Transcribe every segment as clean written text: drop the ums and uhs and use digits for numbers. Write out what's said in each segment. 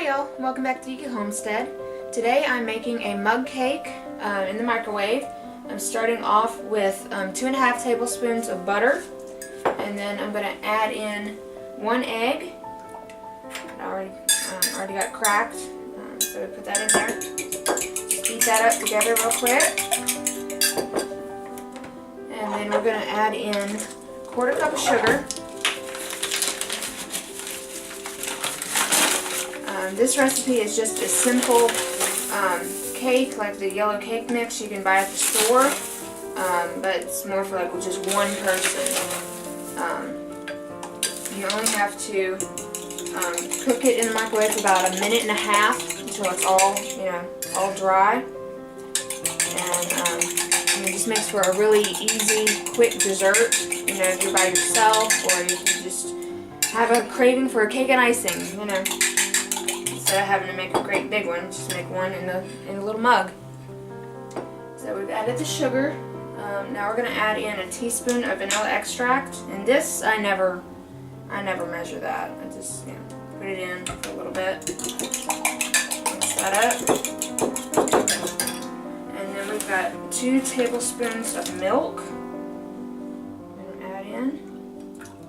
Hi y'all, welcome back to Geeky Homestead. Today I'm making a mug cake in the microwave. I'm starting off with 2.5 tablespoons of butter, and then I'm going to add in 1 egg. I already got cracked, so we put that in there. Just beat that up together real quick. And then we're going to add in 1/4 cup of sugar. This recipe is just a simple cake, like the yellow cake mix you can buy at the store, but it's more for like just one person. You only have to cook it in the microwave for about 1.5 minutes until it's all dry, and it just makes for a really easy, quick dessert. If you're by yourself, or if you just have a craving for a cake and icing, instead of having to make a great big one, just make one in a little mug. So we've added the sugar. Now we're going to add in 1 teaspoon of vanilla extract, and this I never measure that. I just put it in for a little bit, mix that up, and then we've got 2 tablespoons of milk. I'm going to add in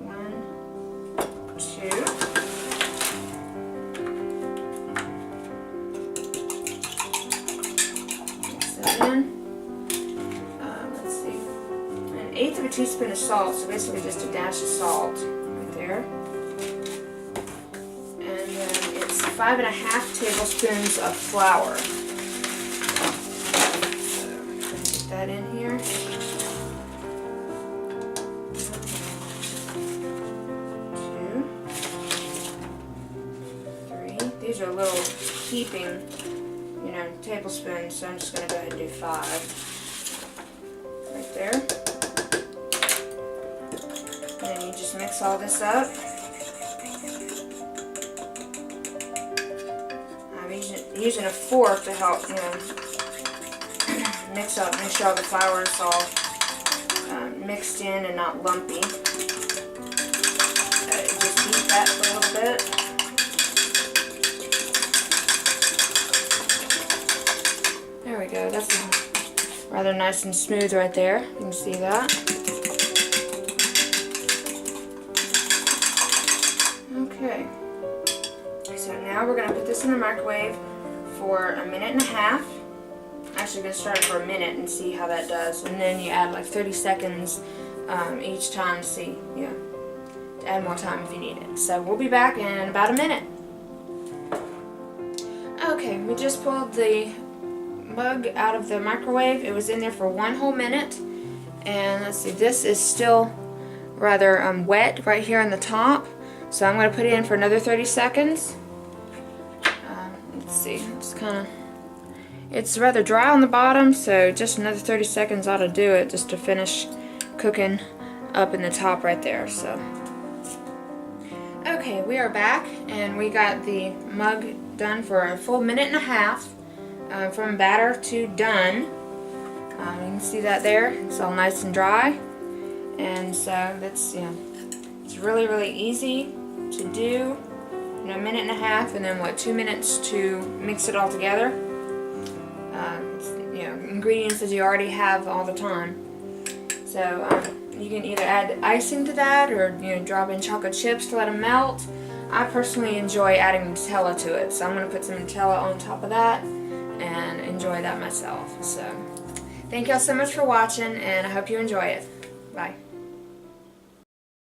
1, 2. Let's see, 1/8 of a teaspoon of salt, so basically just a dash of salt right there. And then it's 5.5 tablespoons of flour. So put that in here. 2, 3. These are little heaping tablespoons, so I'm just going to go ahead and do 5 right there. And then you just mix all this up. I'm using a fork to help mix up, make sure all the flour is all mixed in and not lumpy. Just beat that for a little bit. There we go, that's rather nice and smooth right there. You can see that. Okay, so now we're going to put this in the microwave for 1.5 minutes. Actually, going to start it for 1 minute and see how that does. And then you add like 30 seconds each time to see, to add more time if you need it. So we'll be back in about 1 minute. Okay, we just pulled the mug out of the microwave. It was in there for 1 whole minute, and let's see, this is still rather wet right here on the top, so I'm going to put it in for another 30 seconds. Let's see, it's rather dry on the bottom, so just another 30 seconds ought to do it, just to finish cooking up in the top right there. So okay, we are back, and we got the mug done for a full 1.5 minutes. From batter to done. You can see that there. It's all nice and dry, and so that's it's really easy to do. 1.5 minutes, and then 2 minutes to mix it all together. Ingredients that you already have all the time. So you can either add icing to that, or drop in chocolate chips to let them melt. I personally enjoy adding Nutella to it, so I'm going to put some Nutella on top of that and enjoy that myself. So thank y'all so much for watching, and I hope you enjoy it. Bye.